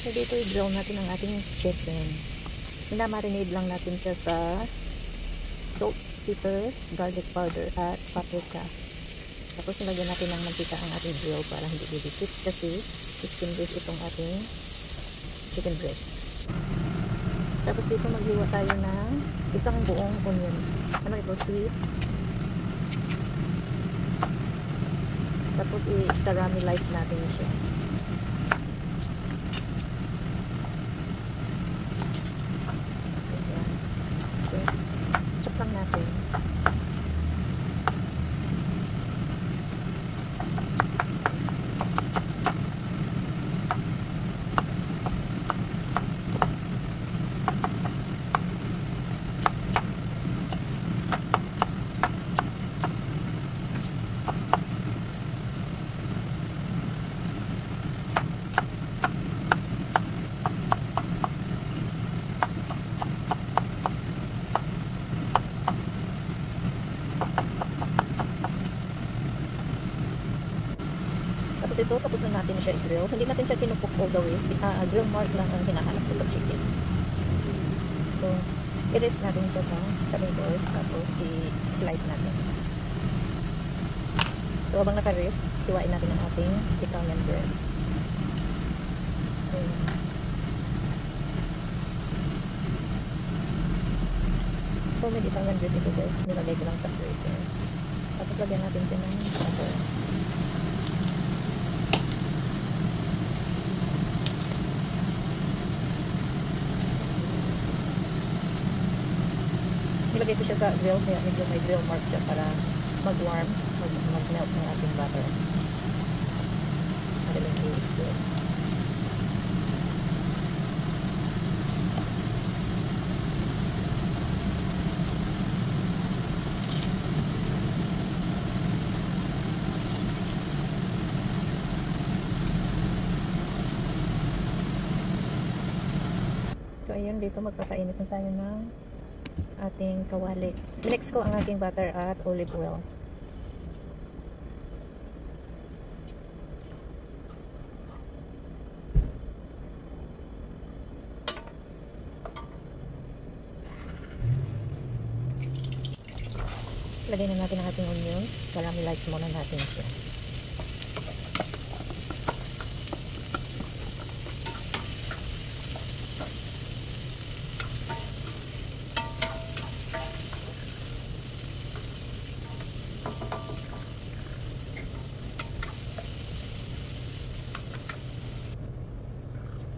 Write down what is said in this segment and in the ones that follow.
So dito i-grill natin ang ating chicken. Minamarinade lang natin siya sa salt, pepper, garlic powder at paprika. Tapos nilagyan natin ng mantika ang ating grill para hindi didikit kasi skin-based itong ating chicken breast. Tapos dito maghiwa tayo ng isang buong onions. Ano ito? Sweet. Tapos i-caramelize natin siya. Ayan. So, chop lang natin. Tapos na natin siya i-grill. Hindi natin siya kinupok all the way. Grill mark lang ang hinahanap ko sa chicken. So, i-rest natin siya sa chopping board. Tapos, i-slice natin. So, habang naka-rest, hiwain natin ang ating Italian bread. Ayan. Homemade Italian bread ito guys. Nilagay ko lang sa freezer. Tapos, lagyan natin siya ng butter. Nilagay ko siya sa grill, kaya medyo may grill mark siya para mag-warm, mag-melt ng ating butter. Madaling i-split. So ayun, dito magpapainit na tayo ng ating kawali. Mix ko ang ating butter at olive oil. Lagay na natin ang ating onions. Caramelize muna natin siya.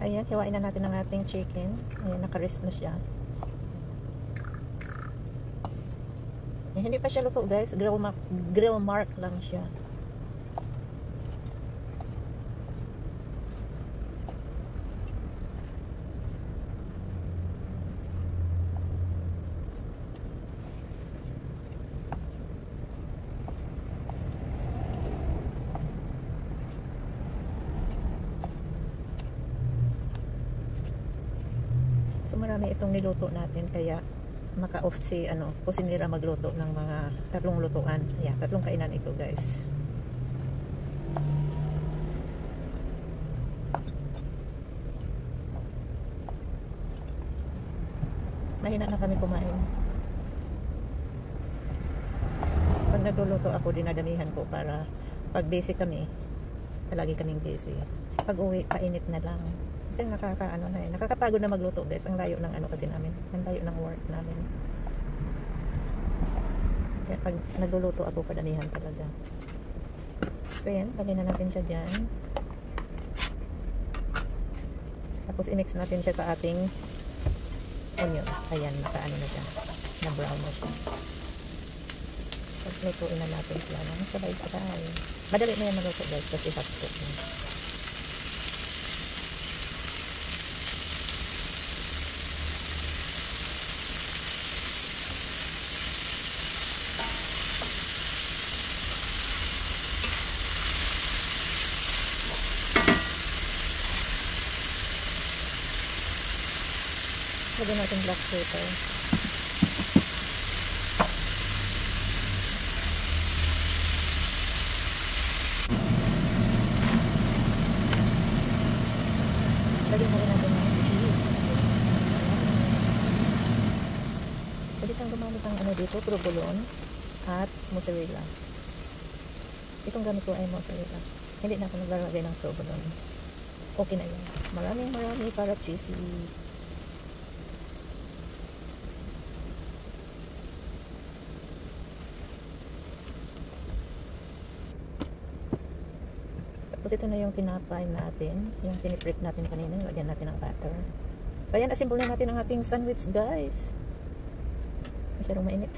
Ayan, hiwain na natin ang ating chicken. Ayan, naka-rest na siya. Ayan, hindi pa siya luto guys. Grill mark lang siya. So marami itong niluto natin kaya maka-off si kusinira magluto ng mga 3 lutuan. Yeah, 3 kainan ito guys. Mahina na kami kumain. Pag nagluluto ako, dinadamihan ko para pag busy kami, palagi kaming busy. Pag uwi, painit na lang. Kasi nakakapagod na magluto guys. Ang layo ng kasi namin. Ang layo ng work namin. Kaya pag nagluluto ako, padamihan talaga. So yan, lagyan na natin siya dyan. Tapos i-mix natin siya sa ating onions. Ayan, naka-ano na siya. Na-brown na siya. Tapos lutuin na natin siya. Sabay-sabay. Madali na yan magluto guys kasi hot cook. Lagyan natin black pepper. Lagyan na rin natin ng cheese. Pwede kang gumamit ng ano dito, provolone at mozzarella. Itong gamit ko ay mozzarella. Hindi na ako naglalagay ng provolone. Okay na yun. Maraming para cheesy. Tapos ito na yung tinapay natin, yung piniprep natin kanina. Lagyan natin ng butter. So ayan, assemble na natin ang ating sandwich, guys. Masyadong mainit.